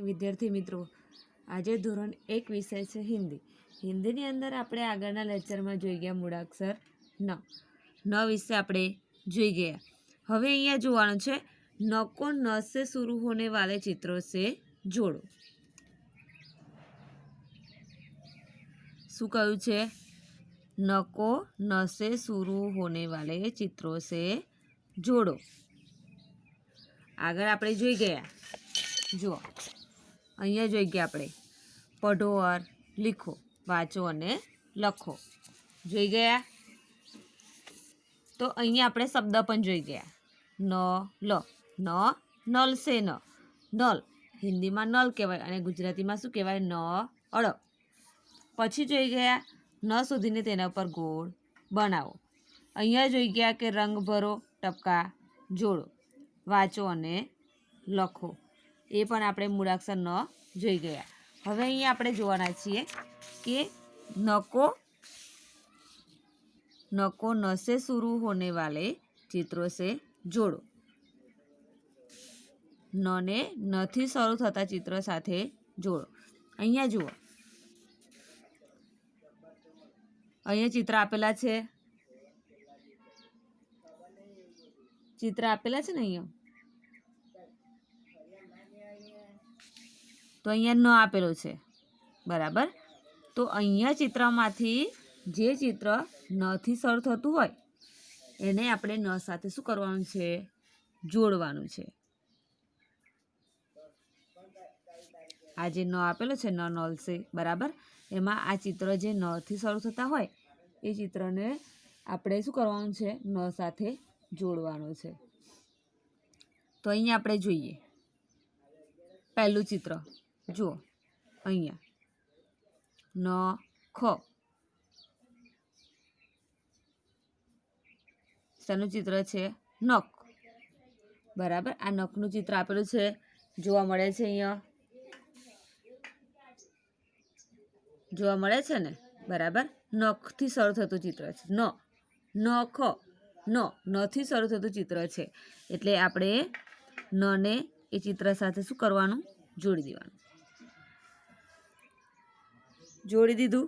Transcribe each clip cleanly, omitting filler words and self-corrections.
વિદ્યાર્થી મિત્રો, આજે ધોરણ 1 વિષય છે હિન્દી. હિન્દીની અંદર આપણે આગળના લેક્ચરમાં જોઈ ગયા મૂળાક્ષર ન વિશે આપણે જોઈ ગયા. હવે અહીંયા જોવાનું છે ન કો ન સે શુरू होने वाले चित्रों से जोड़ो. શું કહ્યું છે? ન કો ન સે शुरू होने वाले चित्रों से जोड़ो. આગળ આપણે જોઈ ગયા. જુઓ અહીંયા જોઈ ગયા આપણે પઢો ઓર લીખો, વાંચો અને લખો. જોઈ ગયા. તો અહીંયા આપણે શબ્દ પણ જોઈ ગયા. ન નલ સે નલ હિન્દીમાં નલ કહેવાય અને ગુજરાતીમાં શું કહેવાય? નળ. પછી જોઈ ગયા ન શોધીને તેના પર ગોળ બનાવો. અહીંયા જોઈ ગયા કે રંગ ભરો, ટપકા જોડો, વાંચો અને લખો. એ પણ આપણે મૂળાક્ષર ન જોઈ ગયા. હવે અહીંયા આપણે જોવાના છીએ કે नको न से शुरू होने वाले चित्रों से जोड़ो. નને નથી શરૂ થતા ચિત્ર સાથે જોડો. અહીંયા જુઓ, અહીંયા ચિત્ર આપેલા છે. ચિત્ર આપેલા છે ને અહીંયા. તો અહીંયા ન આપેલો છે, બરાબર. તો અહીંયા ચિત્રમાંથી જે ચિત્ર નથી શરૂ થતું હોય એને આપણે ન સાથે શું કરવાનું છે? જોડવાનું છે. આ જે ન આપેલો છે નલ સે, બરાબર, એમાં આ ચિત્ર જે નથી શરૂ થતા હોય એ ચિત્રને આપણે શું કરવાનું છે? ન સાથે જોડવાનું છે. તો અહીંયા આપણે જોઈએ પહેલું ચિત્ર. જુઓ અહીંયા નખ. શેનું ચિત્ર છે? નખ, બરાબર. આ નખનું ચિત્ર આપેલું છે, જોવા મળે છે. અહીંયા જોવા મળે છે ને, બરાબર. નખથી શરૂ થતું ચિત્ર છે. નખ નથી શરૂ થતું ચિત્ર છે એટલે આપણે નને એ ચિત્ર સાથે શું કરવાનું? જોડી દેવાનું. જોડી દીધું.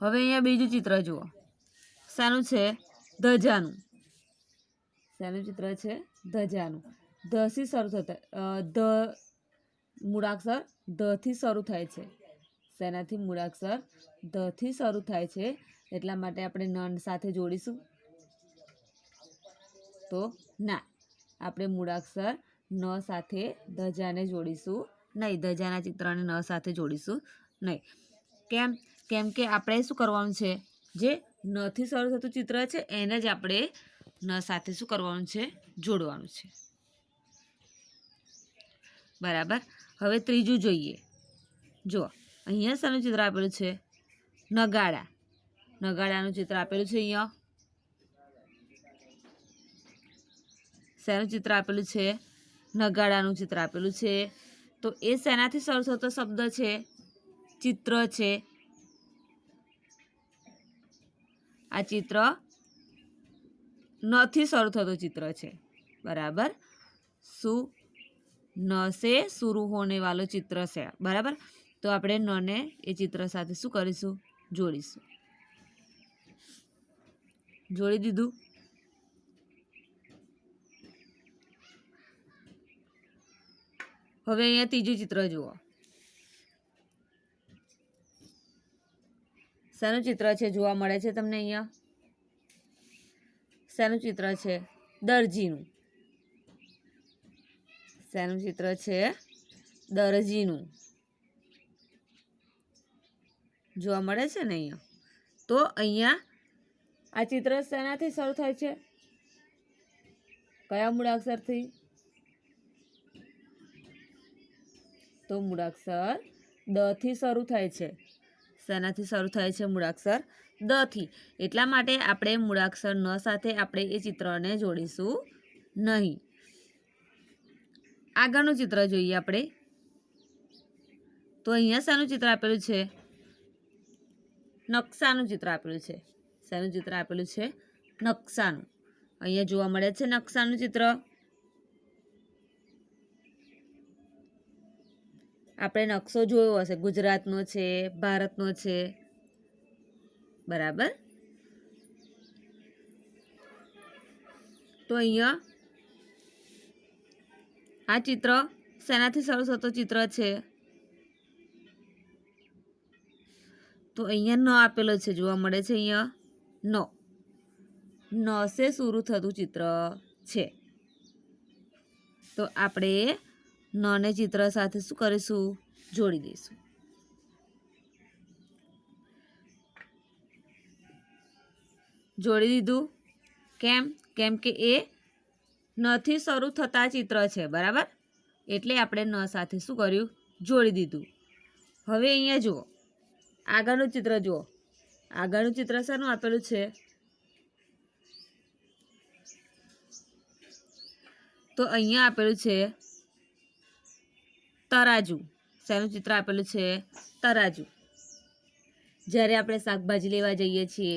હવે અહીંયા બીજું ચિત્ર જુઓ. શાનું છે? ધજાનું. શાનું ચિત્ર છે? ધજાનું. ધથી શરૂ થતા મૂળાક્ષર ધથી શરૂ થાય છે. શેનાથી? મૂળાક્ષર ધથી શરૂ થાય છે. એટલા માટે આપણે ન સાથે જોડીશું તો ના, આપણે મૂળાક્ષર ન સાથે ધજાને જોડીશું નહીં. ધજાના ચિત્રને ન સાથે જોડીશું નહીં. કેમ કે આપણે શું કરવાનું છે? જે નથી શરૂ થતું ચિત્ર છે એને જ આપણે ન સાથે શું કરવાનું છે? જોડવાનું છે, બરાબર. હવે ત્રીજું જોઈએ. જુઓ અહીંયા શાનું ચિત્ર આપેલું છે? નગાડા. નગાડાનું ચિત્ર આપેલું છે. અહીંયા શેનું ચિત્ર આપેલું છે? નગાડાનું ચિત્ર આપેલું છે. તો એ શેનાથી શરૂ થતો શબ્દ છે? ચિત્ર છે. આ ચિત્ર નથી શરૂ થતું ચિત્ર છે, બરાબર. શું? ન સે શુरू होने वालो चित्र છે, બરાબર. તો આપણે નને એ ચિત્ર સાથે શું કરીશું? જોડીશું. જોડી દીધું. હવે અહીંયા ત્રીજું ચિત્ર જુઓ. શાનું ચિત્ર છે? જોવા મળે છે તમને અહીંયા. શાનું ચિત્ર છે? દરજીનું. શાનું ચિત્ર છે? દરજીનું. જોવા મળે છે ને અહીંયા. તો અહીંયા આ ચિત્ર શેનાથી શરૂ થાય છે? કયા મૂળાક્ષરથી? તો મૂળાક્ષર દ થી શરૂ થાય છે. શેનાથી શરૂ થાય છે? મૂળાક્ષર દ થી. એટલા માટે આપણે મૂળાક્ષર ન સાથે આપણે એ ચિત્રને જોડીશું નહીં. આગળનું ચિત્ર જોઈએ આપણે. તો અહીંયા શાનું ચિત્ર આપેલું છે? નકશાનું ચિત્ર આપેલું છે. શાનું ચિત્ર આપેલું છે? નકશાનું. અહીંયા જોવા મળે છે નકશાનું ચિત્ર. આપણે નકશો જોયો હશે, ગુજરાતનો છે, ભારતનો છે, બરાબર. તો અહીંયા આ ચિત્ર શેનાથી શરૂ થતો ચિત્ર છે? તો અહીંયા ન આપેલો છે, જોવા મળે છે અહીંયા ન સે શરૂ થતું ચિત્ર છે. તો આપણે નને ચિત્ર સાથે શું કરીશું? જોડી દઈશું. જોડી દીધું. કેમ કે એ નથી શરૂ થતા ચિત્ર છે, બરાબર. એટલે આપણે ન સાથે શું કર્યું? જોડી દીધું. હવે અહીંયા જુઓ, આગળનું ચિત્ર જુઓ. આગળનું ચિત્ર શાનું આપેલું છે? તો અહીંયા આપેલું છે તરાજુ. શેનું ચિત્ર આપેલું છે? તરાજુ. જ્યારે આપણે શાકભાજી લેવા જઈએ છીએ,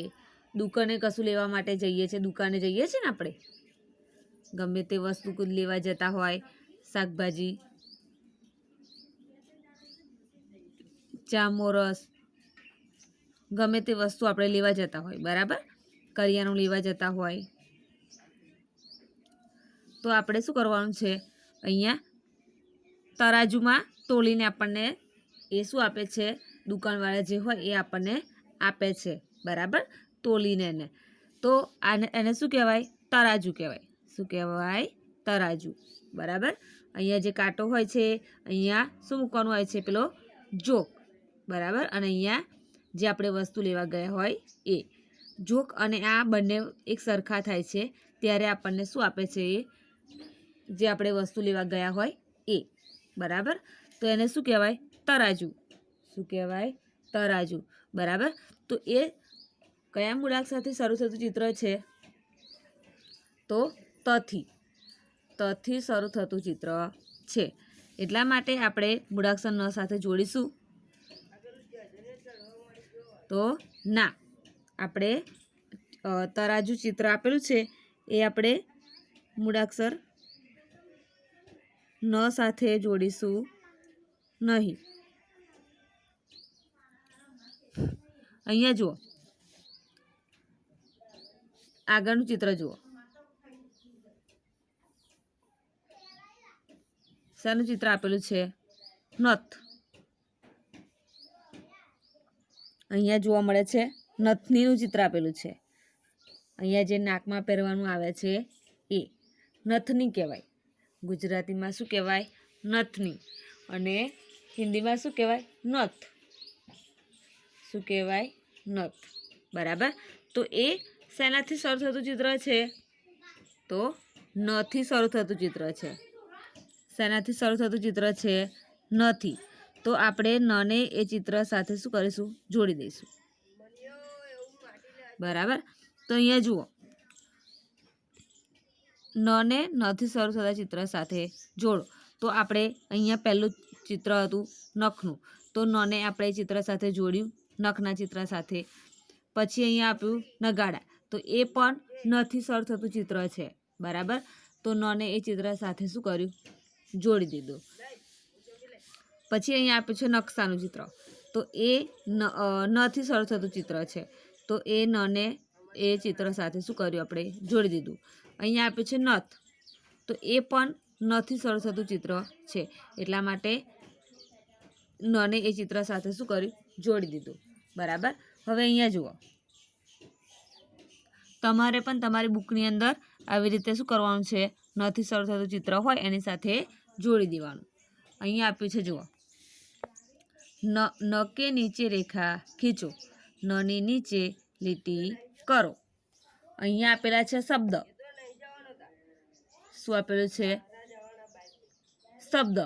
દુકાને કશું લેવા માટે જઈએ છીએ, દુકાને જઈએ છીએ ને આપણે, ગમે તે વસ્તુ લેવા જતા હોય, શાકભાજી, ચા મોરસ, ગમે તે વસ્તુ આપણે લેવા જતા હોય, બરાબર. કરિયાણું લેવા જતા હોય તો આપણે શું કરવાનું છે? અહીંયા તરાજુમાં તોલીને આપણને એ શું આપે છે? દુકાનવાળા જે હોય એ આપણને આપે છે, બરાબર, તોલીને એને. તો એને શું કહેવાય? તરાજુ કહેવાય. શું કહેવાય? તરાજુ, બરાબર. અહીંયા જે કાંટો હોય છે, અહીંયા શું મૂકવાનું હોય છે? પેલો જોક, બરાબર. અને અહીંયા જે આપણે વસ્તુ લેવા ગયા હોય એ જોક. અને આ બંને એક સરખા થાય છે ત્યારે આપણને શું આપે છે? એ જે આપણે વસ્તુ લેવા ગયા હોય એ, બરાબર. તો એને શું કહેવાય? તરાજુ. શું કહેવાય? તરાજુ, બરાબર. તો એ કયા મૂળાક્ષરથી શરૂ થતું ચિત્ર છે? તો તથી શરૂ થતું ચિત્ર છે. એટલા માટે આપણે મૂળાક્ષર ન સાથે જોડીશું તો ના. આપણે તરાજુ ચિત્ર આપેલું છે એ આપણે મૂળાક્ષર ન સાથે જોડીશું નહીં. અહીંયા જુઓ, આગળનું ચિત્ર જુઓ. શાનું ચિત્ર આપેલું છે? નથ. અહીંયા જોવા મળે છે નથનીનું ચિત્ર આપેલું છે. અહીંયા જે નાકમાં પહેરવાનું આવે છે એ નથની કહેવાય. ગુજરાતીમાં શું કહેવાય? નથની. અને હિન્દીમાં શું કહેવાય? નથ. શું કહેવાય? નથ, બરાબર. તો એ શેનાથી શરૂ થતું ચિત્ર છે? તો નથી શરૂ થતું ચિત્ર છે. શેનાથી શરૂ થતું ચિત્ર છે? નથી. તો આપણે નને એ ચિત્ર સાથે શું કરીશું? જોડી દઈશું, બરાબર. તો અહીંયા જુઓ, નને નથી શરૂ થતા ચિત્ર સાથે જોડો. તો આપણે અહીંયા પહેલું ચિત્ર હતું નખનું, તો નને આપણે ચિત્ર સાથે જોડ્યું નખના ચિત્ર સાથે. પછી અહીંયા આપ્યું નગાડા, તો એ પણ નથી શરૂ થતું ચિત્ર છે, બરાબર. તો નને એ ચિત્ર સાથે શું કર્યું? જોડી દીધું. પછી અહીંયા આપ્યું છે નકશાનું ચિત્ર, તો એ નથી શરૂ થતું ચિત્ર છે, તો એ નને એ ચિત્ર સાથે શું કર્યું? આપણે જોડી દીધું. અહીંયા આપ્યું છે નથ, તો એ પણ નથી શરૂ થતું ચિત્ર છે, એટલા માટે નને એ ચિત્ર સાથે શું કર્યું? જોડી દીધું, બરાબર. હવે અહીંયા જુઓ, તમારે પણ તમારી બુકની અંદર આવી રીતે શું કરવાનું છે? નથી શરૂ થતું ચિત્ર હોય એની સાથે જોડી દેવાનું. અહીંયા આપ્યું છે જુઓ, ન કે નીચે રેખા ખીંચો, નની નીચે લીટી કરો. અહીંયા આપેલા છે શબ્દ. શું આપેલું છે? શબ્દ,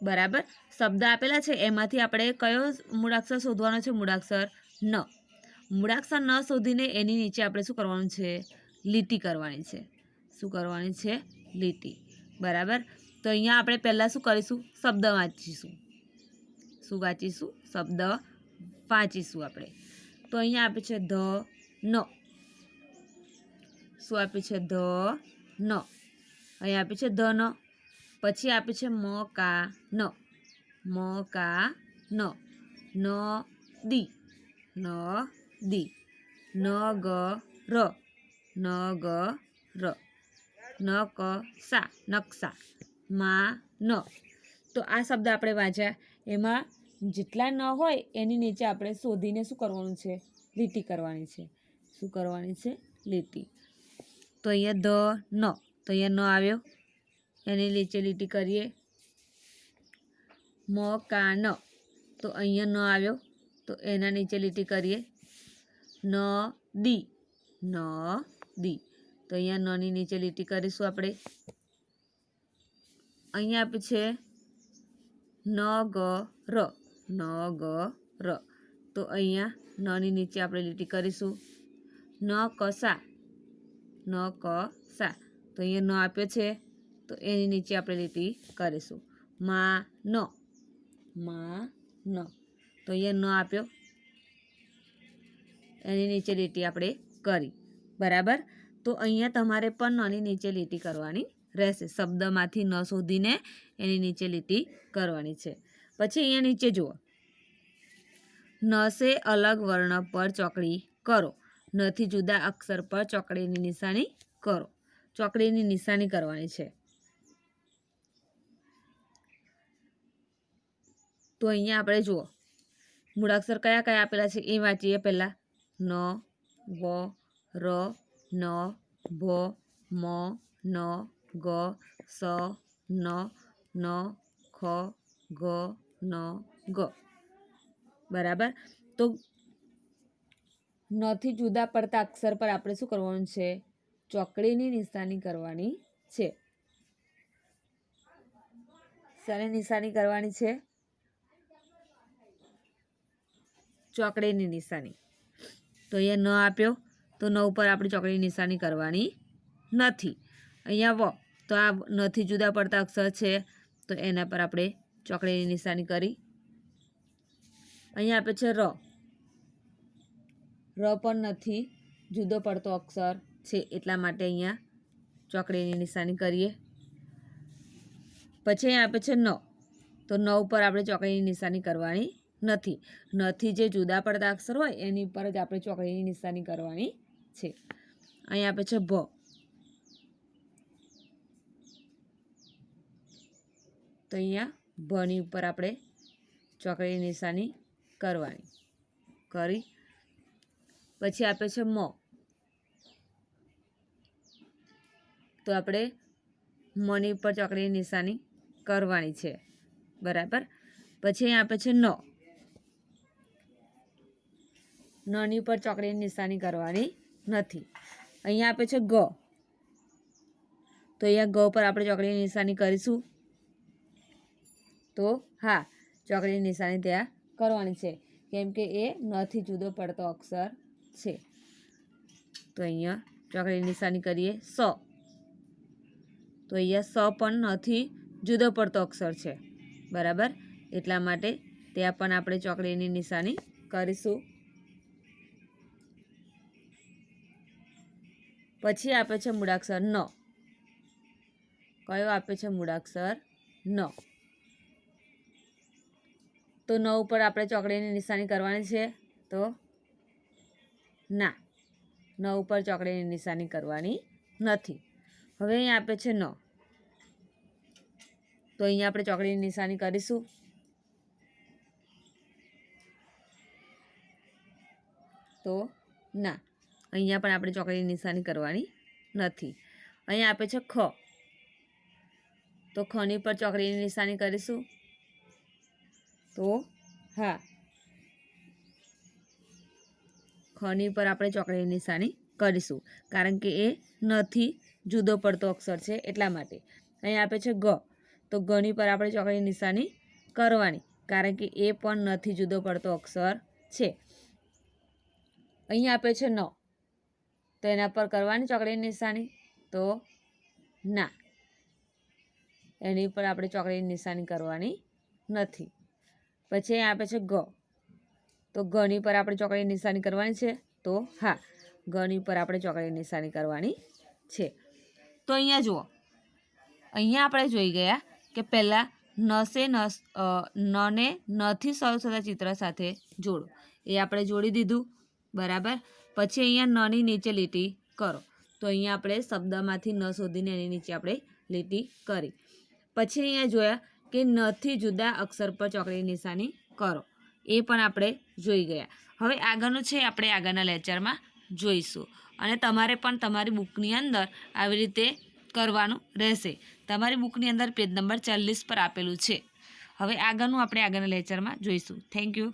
બરાબર. શબ્દ આપેલા છે એમાંથી આપણે કયો મૂળાક્ષર શોધવાનો છે? મૂળાક્ષર ન. મૂળાક્ષર ન શોધીને એની નીચે આપણે શું કરવાનું છે? લીટી કરવાની છે. શું કરવાની છે? લીટી, બરાબર. તો અહીંયા આપણે પહેલાં શું કરીશું? શબ્દ વાંચીશું. શું વાંચીશું? શબ્દ વાંચીશું આપણે. તો અહીંયા આપે છે ધ ન. શું આપ્યું છે? ધ ન. અહીંયા આપ્યું છે ધ ન. પછી આપ્યું છે મ કા ન. મ કા ન, ન દી, ન દી, ન ગ ર, ન ગ ર, ન ક સા નકશા, મા ન. તો આ શબ્દ આપણે વાંચ્યા, એમાં જેટલા ન હોય એની નીચે આપણે શોધીને શું કરવાનું છે? લીટી કરવાની છે. શું કરવાની છે? લીટી. તો અહીંયા ધ ન, તો અહીંયા ન આવ્યો, એની નીચે લીટી કરીએ. મ કા ન, તો અહીંયા ન આવ્યો, તો એના નીચે લીટી કરીએ. ન દી, ન દી, તો અહીંયા નની નીચે લીટી કરીશું આપણે. અહીંયા આપે છે ન ગ ર, ન ગ ર, તો અહીંયા નની નીચે આપણે લીટી કરીશું. ન કસા, ન ક સા, તો અહીંયા ન આપ્યો છે, તો એની નીચે આપણે લીટી કરીશું. મા ન, મા ન, તો અહીંયા ન આપ્યો, એની નીચે લીટી આપણે કરી. બરાબર. તો અહીંયા તમારે પણ નની નીચે લીટી કરવાની રહેશે. શબ્દમાંથી ન શોધીને એની નીચે લીટી કરવાની છે. પછી અહીંયા નીચે જુઓ, ન સે અલગ વર્ણ પર ચોકડી કરો, નથી જુદા અક્ષર પર ચોકડીની નિશાની કરો. ચોકડીની નિશાની કરવાની છે. તો અહીંયા આપણે જુઓ, મૂળાક્ષર કયા કયા આપેલા છે એ વાંચીએ પહેલાં. ન, વ, ર, ન, ભ, મ, ન, ગ, સ, ન, ન, ખ, ગ, ન, ગ. બરાબર. તો નથી જુદા પડતા અક્ષર પર આપણે શું કરવાનું છે? ચોકડીની નિશાની કરવાની છે. શાની નિશાની કરવાની છે? ચોકડીની નિશાની. તો અહીંયા ન આપ્યો, તો ન ઉપર આપણે ચોકડીની નિશાની કરવાની નથી. અહીંયા વ, તો આ નથી જુદા પડતા અક્ષર છે, તો એના પર આપણે ચોકડીની નિશાની કરી. અહીંયા આપે છે ર, ર પણ નથી જુદો પડતો અક્ષર છે, એટલા માટે અહીંયા ચોકડીની નિશાની કરીએ. પછી અહીંયા આપે છે ન, તો ન ઉપર આપણે ચોકડીની નિશાની કરવાની નથી. નથી જે જુદા પડતા અક્ષર હોય એની ઉપર જ આપણે ચોકડીની નિશાની કરવાની છે. અહીંયા આપે છે ભ, તો અહીંયા ભની ઉપર આપણે ચોકડીની નિશાની કરવાની કરી. પછી આપે છે મ, તો આપણે મની ઉપર ચોકડીની નિશાની કરવાની છે. બરાબર. પછી અહીંયા આપે છે ન, નની ઉપર ચોકડીની નિશાની કરવાની નથી. અહીંયા આપે છે ગ, તો અહીંયા ગ પર આપણે ચોકડીની નિશાની કરીશું. તો હા, ચોકડીની નિશાની ત્યાં કરવાની છે, કેમ કે એ નથી જુદો પડતો અક્ષર છે. તો અહીંયા ચોકડીની નિશાની કરીએ. સ, તો અહીંયા સ પણ નથી જુદો પડતો અક્ષર છે. બરાબર. એટલા માટે ત્યાં પણ આપણે ચોકડીની નિશાની કરીશું. પછી આપે છે મૂળાક્ષર ન. કયો આપે છે? મૂળાક્ષર ન. તો ન ઉપર આપણે ચોકડીની નિશાની કરવાની છે, તો ના, ન ઉપર ચોકડીની નિશાની કરવાની નથી. હવે અહીંયા આપે છે ન, તો અહીંયા આપણે ચોકડીની નિશાની કરીશું. તો ના, અહીંયા પણ આપણે ચોકડીની નિશાની કરવાની નથી. અહીંયા આપે છે ખ, તો ખની પર ચોકડીની નિશાની કરીશું. તો હા, ખની પર આપણે ચોકડીની નિશાની કરીશું, કારણ કે એ નથી જુદો પડતો અક્ષર છે, એટલા માટે. અહીંયા આપે છે ગ, તો ગની પર આપણે ચોકડીની નિશાની કરવાની, કારણ કે એ પણ નથી જુદો પડતો અક્ષર છે. અહીંયા આપે છે ન, તો એના પર કરવાની ચોકડીની નિશાની. તો ના, એની પર આપણે ચોકડીની નિશાની કરવાની નથી. પછી અહીંયા આપે છે ગ, તો ગની પર આપણે ચોકડીની નિશાની કરવાની છે. તો હા, ગની પર આપણે ચોકડીની નિશાની કરવાની છે. તો અહીંયા જુઓ, અહીંયા આપણે જોઈ ગયા કે પહેલાં નને નથી શરૂ થતા ચિત્ર સાથે જોડો. એ આપણે જોડી દીધું, બરાબર. પછી અહીંયા નની નીચે લીટી કરો. તો અહીંયા આપણે શબ્દમાંથી ન શોધીને એની નીચે આપણે લીટી કરી. પછી અહીંયા જોયા કે નથી જુદા અક્ષર પર ચોકડીની નિશાની કરો. એ પણ આપણે જોઈ ગયા. હવે આગળનું છે આપણે આગળના લેક્ચરમાં જોઈશું. અને તમારે પણ તમારી બુકની અંદર આવી રીતે કરવાનું રહેશે. તમારી બુકની અંદર પેજ નંબર 40 પર આપેલું છે. હવે આગળનું આપણે આગળના લેક્ચરમાં જોઈશું. Thank you.